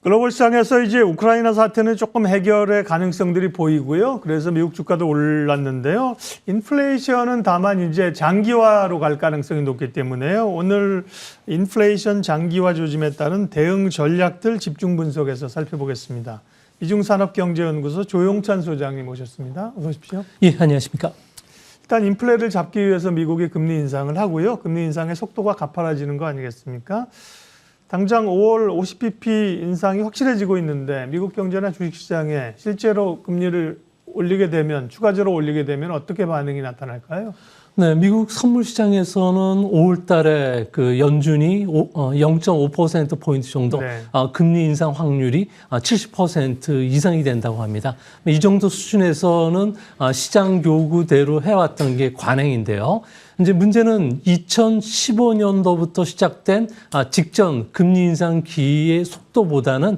글로벌 시장에서 이제 우크라이나 사태는 조금 해결의 가능성들이 보이고요. 그래서 미국 주가도 올랐는데요. 인플레이션은 다만 이제 장기화로 갈 가능성이 높기 때문에요. 오늘 인플레이션 장기화 조짐에 따른 대응 전략들 집중 분석해서 살펴보겠습니다. 이중산업경제연구소 조용찬 소장님 모셨습니다. 어서 오십시오. 예, 안녕하십니까. 일단 인플레를 잡기 위해서 미국이 금리 인상을 하고요. 금리 인상의 속도가 가파라지는 거 아니겠습니까? 당장 5월 50bp 인상이 확실해지고 있는데 미국 경제나 주식시장에 실제로 금리를 올리게 되면, 추가적으로 올리게 되면 어떻게 반응이 나타날까요? 네, 미국 선물 시장에서는 5월 달에 그 연준이 0.5%포인트 정도 네. 금리 인상 확률이 70% 이상이 된다고 합니다. 이 정도 수준에서는 시장 요구대로 해왔던 게 관행인데요. 이제 문제는 2015년도부터 시작된 직전 금리 인상 기의 속도보다는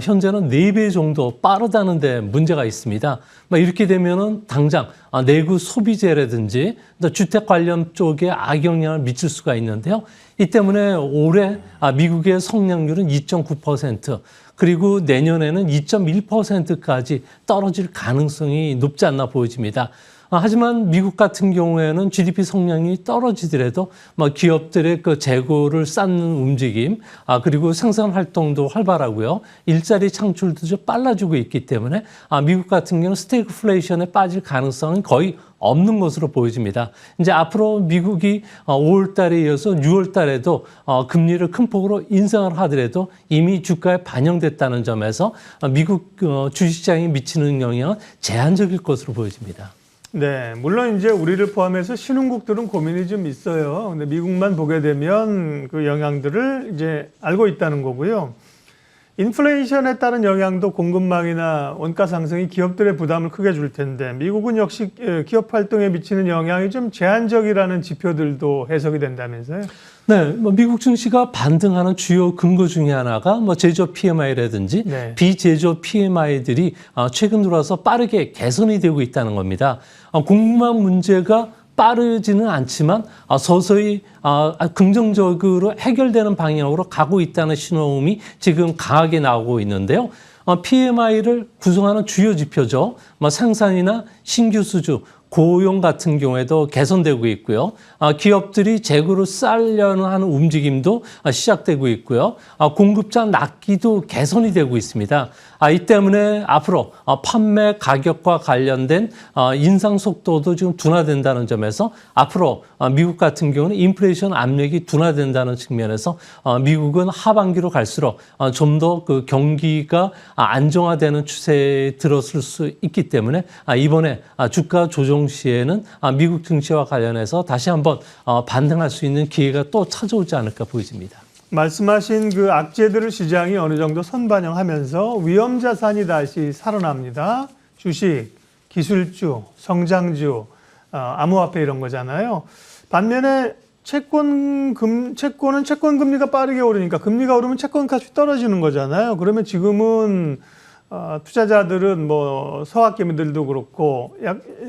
현재는 4배 정도 빠르다는 데 문제가 있습니다. 이렇게 되면은 당장 내구 소비재라든지 주택 관련 쪽에 악영향을 미칠 수가 있는데요. 이 때문에 올해 미국의 성장률은 2.9%, 그리고 내년에는 2.1%까지 떨어질 가능성이 높지 않나 보여집니다. 하지만 미국 같은 경우에는 GDP 성장이 떨어지더라도 기업들의 그 재고를 쌓는 움직임, 그리고 생산 활동도 활발하고요. 일자리 창출도 좀 빨라지고 있기 때문에 미국 같은 경우는 스태그플레이션에 빠질 가능성은 거의 없는 것으로 보여집니다. 이제 앞으로 미국이 5월 달에 이어서 6월 달에도 금리를 큰 폭으로 인상을 하더라도 이미 주가에 반영됐다는 점에서 미국 주식시장에 미치는 영향은 제한적일 것으로 보여집니다. 네, 물론 이제 우리를 포함해서 신흥국들은 고민이 좀 있어요. 근데 미국만 보게 되면 그 영향들을 이제 알고 있다는 거고요. 인플레이션에 따른 영향도 공급망이나 원가 상승이 기업들의 부담을 크게 줄 텐데 미국은 역시 기업 활동에 미치는 영향이 좀 제한적이라는 지표들도 해석이 된다면서요? 네, 미국 증시가 반등하는 주요 근거 중에 하나가 제조업 PMI라든지 네. 비제조업 PMI들이 최근 들어와서 빠르게 개선이 되고 있다는 겁니다. 공급망 문제가 빠르지는 않지만 서서히 긍정적으로 해결되는 방향으로 가고 있다는 신호음이 지금 강하게 나오고 있는데요. PMI를 구성하는 주요 지표죠. 생산이나 신규 수주, 고용 같은 경우에도 개선되고 있고요. 기업들이 재고를 쌓으려는 하는 움직임도 시작되고 있고요. 공급자 납기도 개선이 되고 있습니다. 이 때문에 앞으로 판매 가격과 관련된 인상 속도도 지금 둔화된다는 점에서 앞으로 미국 같은 경우는 인플레이션 압력이 둔화된다는 측면에서 미국은 하반기로 갈수록 좀 더 그 경기가 안정화되는 추세에 들어설 수 있기 때문에 이번에 주가 조정 시에는 미국 증시와 관련해서 다시 한번 반등할 수 있는 기회가 또 찾아오지 않을까 보여집니다. 말씀하신 그 악재들을 시장이 어느 정도 선반영하면서 위험 자산이 다시 살아납니다. 주식, 기술주, 성장주, 암호화폐 이런 거잖아요. 반면에 채권은 채권 금리가 빠르게 오르니까 금리가 오르면 채권 값이 떨어지는 거잖아요. 그러면 지금은 투자자들은 서학개미들도 그렇고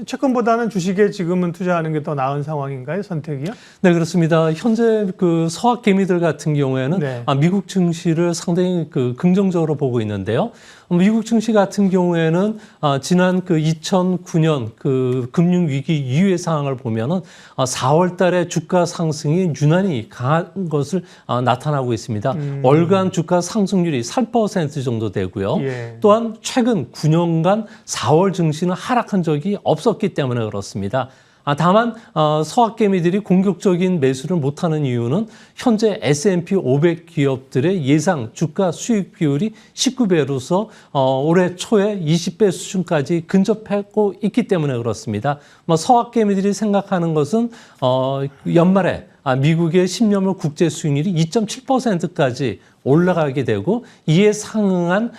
채권보다는 주식에 지금은 투자하는 게 더 나은 상황인가요? 선택이요? 네, 그렇습니다. 현재 그 서학개미들 같은 경우에는 네. 미국 증시를 상당히 그 긍정적으로 보고 있는데요. 미국 증시 같은 경우에는 지난 그 2009년 그 금융위기 이후의 상황을 보면은 4월 달에 주가 상승이 유난히 강한 것을 나타나고 있습니다. 월간 주가 상승률이 3% 정도 되고요. 예. 또한 최근 9년간 4월 증시는 하락한 적이 없었기 때문에 그렇습니다. 다만 서학개미들이 공격적인 매수를 못하는 이유는 현재 S&P 500 기업들의 예상 주가 수익 비율이 19배로서 올해 초에 20배 수준까지 근접하고 있기 때문에 그렇습니다. 서학개미들이 생각하는 것은 연말에 미국의 10년물 국제 수익률이 2.7%까지 올라가게 되고 이에 상응한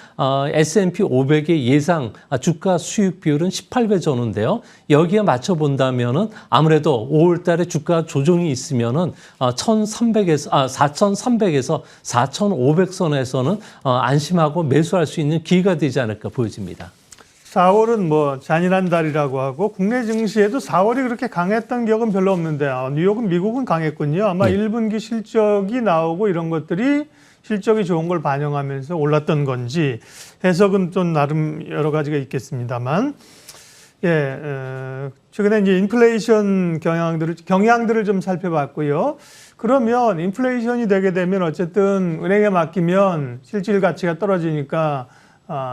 S&P 500의 예상 주가 수익 비율은 18배 전후인데요. 여기에 맞춰 본다면은 아무래도 5월 달에 주가 조정이 있으면은 4,300에서 4,500선에서는 안심하고 매수할 수 있는 기회가 되지 않을까 보여집니다. 4월은 잔인한 달이라고 하고 국내 증시에도 4월이 그렇게 강했던 기억은 별로 없는데 뉴욕은 미국은 강했군요. 아마 1분기 실적이 나오고 이런 것들이 실적이 좋은 걸 반영하면서 올랐던 건지 해석은 좀 나름 여러 가지가 있겠습니다만, 최근에 이제 인플레이션 경향들을 좀 살펴봤고요. 그러면 인플레이션이 되게 되면 어쨌든 은행에 맡기면 실질 가치가 떨어지니까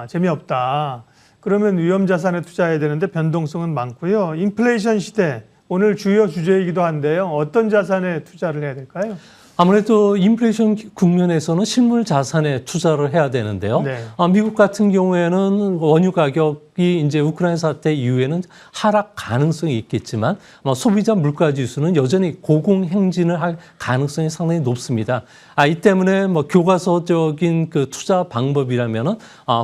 재미없다. 그러면 위험 자산에 투자해야 되는데 변동성은 많고요. 인플레이션 시대, 오늘 주요 주제이기도 한데요. 어떤 자산에 투자를 해야 될까요? 아무래도 인플레이션 국면에서는 실물 자산에 투자를 해야 되는데요. 네. 미국 같은 경우에는 원유 가격이 이제 우크라이나 사태 이후에는 하락 가능성이 있겠지만 소비자 물가 지수는 여전히 고공행진을 할 가능성이 상당히 높습니다. 이 때문에 교과서적인 그 투자 방법이라면은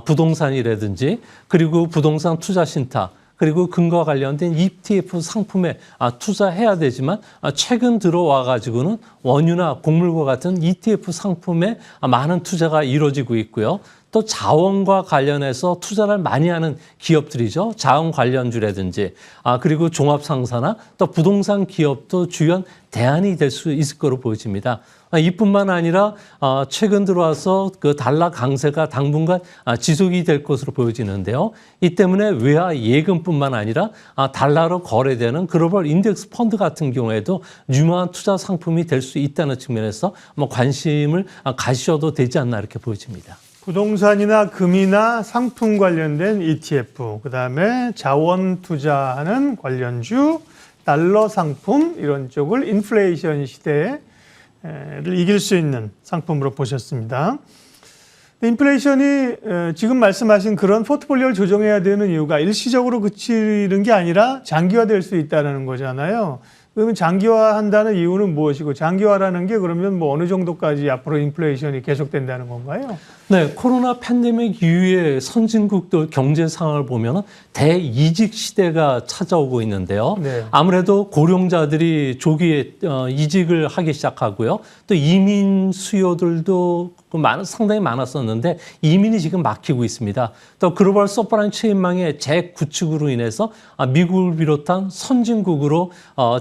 부동산이라든지 그리고 부동산 투자 신탁 그리고 금과 관련된 ETF 상품에 투자해야 되지만 최근 들어와 가지고는 원유나 곡물과 같은 ETF 상품에 많은 투자가 이루어지고 있고요. 또 자원과 관련해서 투자를 많이 하는 기업들이죠. 자원 관련주라든지 그리고 종합상사나 또 부동산 기업도 주요 대안이 될 수 있을 거로 보여집니다. 이뿐만 아니라 최근 들어와서 그 달러 강세가 당분간 지속이 될 것으로 보여지는데요. 이 때문에 외화 예금뿐만 아니라 달러로 거래되는 글로벌 인덱스 펀드 같은 경우에도 유망한 투자 상품이 될 수 있다는 측면에서 관심을 가지셔도 되지 않나 이렇게 보여집니다. 부동산이나 금이나 상품 관련된 ETF, 그다음에 자원 투자하는 관련주, 달러 상품 이런 쪽을 인플레이션 시대를 이길 수 있는 상품으로 보셨습니다. 인플레이션이 지금 말씀하신 그런 포트폴리오를 조정해야 되는 이유가 일시적으로 그치는 게 아니라 장기화될 수 있다는 거잖아요. 그러면 장기화한다는 이유는 무엇이고 장기화라는 게 그러면 어느 정도까지 앞으로 인플레이션이 계속된다는 건가요? 네, 코로나 팬데믹 이후에 선진국들 경제 상황을 보면 대이직 시대가 찾아오고 있는데요. 네. 아무래도 고령자들이 조기에 이직을 하기 시작하고요. 또 이민 수요들도 상당히 많았었는데 이민이 지금 막히고 있습니다. 또 글로벌 서프라이 체인망의 재구축으로 인해서 미국을 비롯한 선진국으로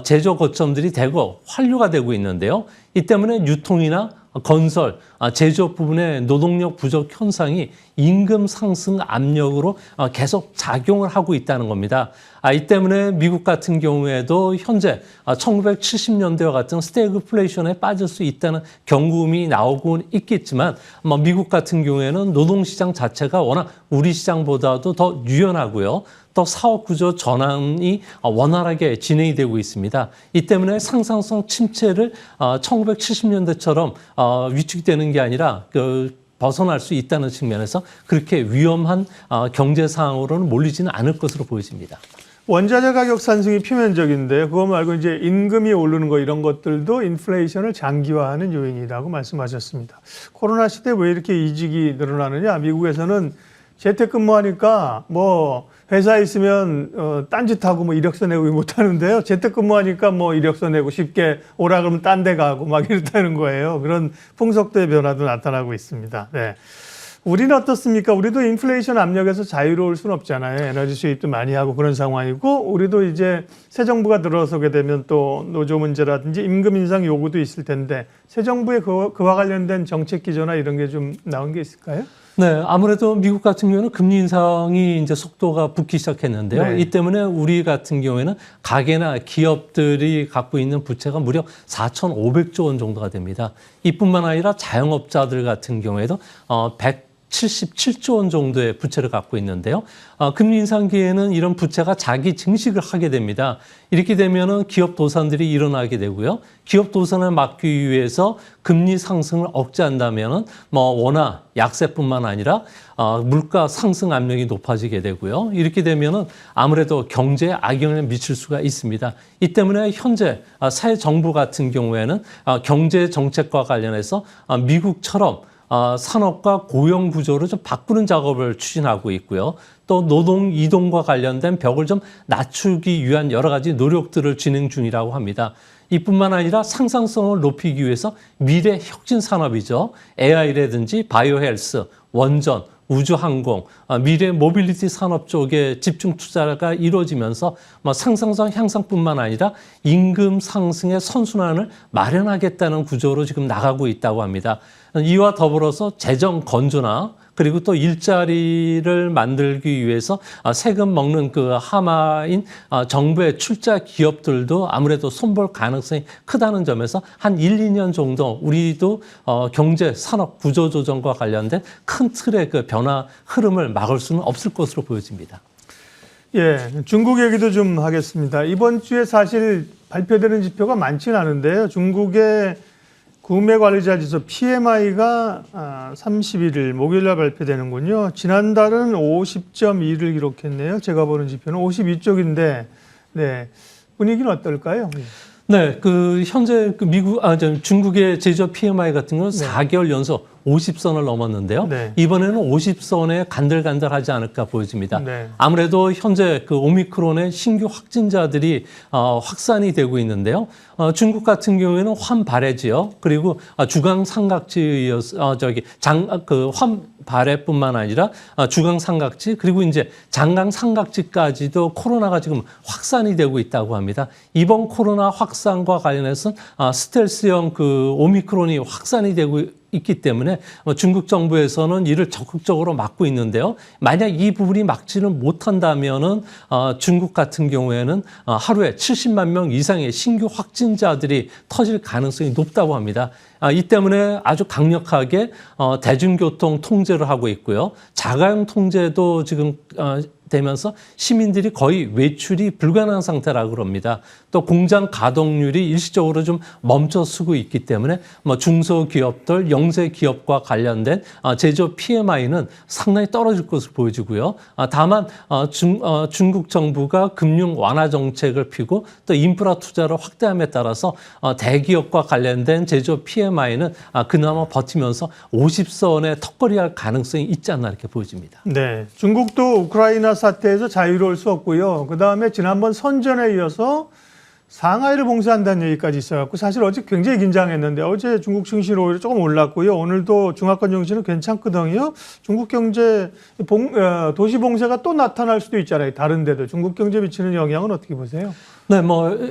제조 거점들이 대거 환류가 되고 있는데요. 이 때문에 유통이나 건설, 제조업 부분의 노동력 부족 현상이 임금 상승 압력으로 계속 작용을 하고 있다는 겁니다. 이 때문에 미국 같은 경우에도 현재 1970년대와 같은 스태그플레이션에 빠질 수 있다는 경고음이 나오고 있겠지만 미국 같은 경우에는 노동시장 자체가 워낙 우리 시장보다도 더 유연하고요. 또 사업 구조 전환이 원활하게 진행이 되고 있습니다. 이 때문에 상상성 침체를 1970년대처럼 위축되는 게 아니라 벗어날 수 있다는 측면에서 그렇게 위험한 경제 상황으로는 몰리지는 않을 것으로 보여집니다. 원자재 가격 상승이 표면적인데 그거 말고 이제 임금이 오르는 거 이런 것들도 인플레이션을 장기화하는 요인이라고 말씀하셨습니다. 코로나 시대 왜 이렇게 이직이 늘어나느냐? 미국에서는 재택근무하니까 회사에 있으면 딴짓하고 이력서 내고 못하는데요. 재택근무하니까 이력서 내고 쉽게 오라 그러면 딴 데 가고 막 이렇다는 거예요. 그런 풍속도의 변화도 나타나고 있습니다. 네. 우리는 어떻습니까? 우리도 인플레이션 압력에서 자유로울 수는 없잖아요. 에너지 수입도 많이 하고 그런 상황이고 우리도 이제 새 정부가 들어서게 되면 또 노조 문제라든지 임금 인상 요구도 있을 텐데 새 정부의 그와 관련된 정책 기조나 이런 게 좀 나온 게 있을까요? 네, 아무래도 미국 같은 경우는 금리 인상이 이제 속도가 붙기 시작했는데요. 네. 이 때문에 우리 같은 경우에는 가계나 기업들이 갖고 있는 부채가 무려 4,500조 원 정도가 됩니다. 이뿐만 아니라 자영업자들 같은 경우에도 177조 원 정도의 부채를 갖고 있는데요. 금리 인상기에는 이런 부채가 자기 증식을 하게 됩니다. 이렇게 되면은 기업 도산들이 일어나게 되고요. 기업 도산을 막기 위해서 금리 상승을 억제한다면은 원화 약세뿐만 아니라 물가 상승 압력이 높아지게 되고요. 이렇게 되면은 아무래도 경제에 악영향을 미칠 수가 있습니다. 이 때문에 현재 새 정부 같은 경우에는 경제 정책과 관련해서 미국처럼 산업과 고용 구조를 좀 바꾸는 작업을 추진하고 있고요. 또 노동 이동과 관련된 벽을 좀 낮추기 위한 여러 가지 노력들을 진행 중이라고 합니다. 이뿐만 아니라 상상성을 높이기 위해서 미래 혁신 산업이죠. AI라든지 바이오 헬스, 원전, 우주항공, 미래 모빌리티 산업 쪽에 집중 투자가 이루어지면서 상승성 향상뿐만 아니라 임금 상승의 선순환을 마련하겠다는 구조로 지금 나가고 있다고 합니다. 이와 더불어서 재정 건조나 그리고 또 일자리를 만들기 위해서 세금 먹는 그 하마인 정부의 출자 기업들도 아무래도 손볼 가능성이 크다는 점에서 한 1, 2년 정도 우리도 경제 산업 구조 조정과 관련된 큰 틀의 그 변화 흐름을 막을 수는 없을 것으로 보여집니다. 예, 중국 얘기도 좀 하겠습니다. 이번 주에 사실 발표되는 지표가 많지는 않은데요. 중국의 구매관리자 지수 PMI가 31일 목요일날 발표되는군요. 지난달은 50.2를 기록했네요. 제가 보는 지표는 52쪽인데, 네, 분위기는 어떨까요? 네, 그 현재 그 중국의 제조업 PMI 같은 경우는 4개월 연속 50선을 넘었는데요. 네. 이번에는 50선에 간들간들하지 않을까 보여집니다. 네. 아무래도 현재 그 오미크론의 신규 확진자들이 확산이 되고 있는데요. 중국 같은 경우에는 환발해지요. 그리고 주강 삼각지에 이어서 환발해뿐만 아니라 주강 삼각지 그리고 이제 장강 삼각지까지도 코로나가 지금 확산이 되고 있다고 합니다. 이번 코로나 확산과 관련해서는 스텔스형 그 오미크론이 확산이 되고 있기 때문에 중국 정부에서는 이를 적극적으로 막고 있는데요. 만약 이 부분이 막지는 못한다면은 중국 같은 경우에는 하루에 70만 명 이상의 신규 확진자들이 터질 가능성이 높다고 합니다. 이 때문에 아주 강력하게 대중교통 통제를 하고 있고요. 자가용 통제도 지금 되면서 시민들이 거의 외출이 불가능한 상태라고 그럽니다. 또 공장 가동률이 일시적으로 좀 멈춰서고 있기 때문에 중소기업들, 영세기업과 관련된 제조업 PMI는 상당히 떨어질 것으로 보여지고요. 다만 중국 정부가 금융 완화 정책을 펴고 또 인프라 투자를 확대함에 따라서 대기업과 관련된 제조업 PMI는 그나마 버티면서 50선에 턱걸이할 가능성이 있지 않나 이렇게 보여집니다. 네, 중국도 우크라이나 사태에서 자유로울 수 없고요. 그 다음에 지난번 선전에 이어서 상하이를 봉쇄한다는 얘기까지 있어갖고 사실 어제 굉장히 긴장했는데 어제 중국 증시는 오히려 조금 올랐고요. 오늘도 중화권 증시는 괜찮거든요. 중국 경제 도시 봉쇄가 또 나타날 수도 있잖아요. 다른 데도 중국 경제에 미치는 영향은 어떻게 보세요? 네,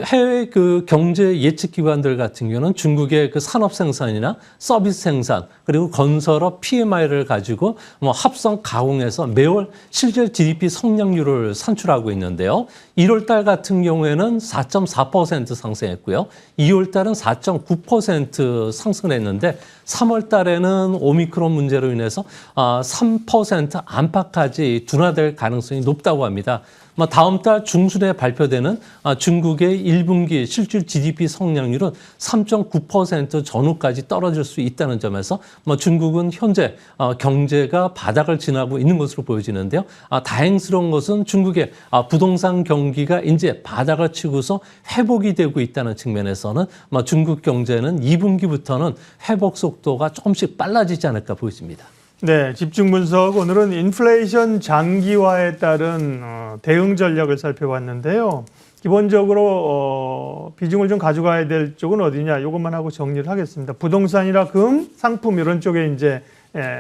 해외 그 경제 예측 기관들 같은 경우는 중국의 그 산업 생산이나 서비스 생산 그리고 건설업 PMI를 가지고 합성 가공해서 매월 실질 GDP 성장률을 산출하고 있는데요. 1월 달 같은 경우에는 4.4% 상승했고요. 2월 달은 4.9% 상승했는데 3월 달에는 오미크론 문제로 인해서 3% 안팎까지 둔화될 가능성이 높다고 합니다. 다음 달 중순에 발표되는 중국의 1분기 실질 GDP 성장률은 3.9% 전후까지 떨어질 수 있다는 점에서 중국은 현재 경제가 바닥을 지나고 있는 것으로 보여지는데요. 다행스러운 것은 중국의 부동산 경기가 이제 바닥을 치고서 회복이 되고 있다는 측면에서는 중국 경제는 2분기부터는 회복 속도가 조금씩 빨라지지 않을까 보여집니다. 네, 집중 분석. 오늘은 인플레이션 장기화에 따른 대응 전략을 살펴봤는데요. 기본적으로 비중을 좀 가져가야 될 쪽은 어디냐 이것만 하고 정리를 하겠습니다. 부동산이나 금, 상품 이런 쪽에 이제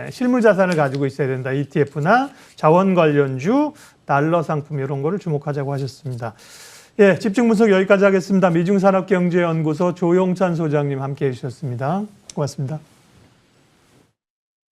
실물 자산을 가지고 있어야 된다. ETF나 자원 관련주, 달러 상품 이런 거를 주목하자고 하셨습니다. 예, 집중 분석 여기까지 하겠습니다. 미중산업경제연구소 조용찬 소장님 함께해 주셨습니다. 고맙습니다.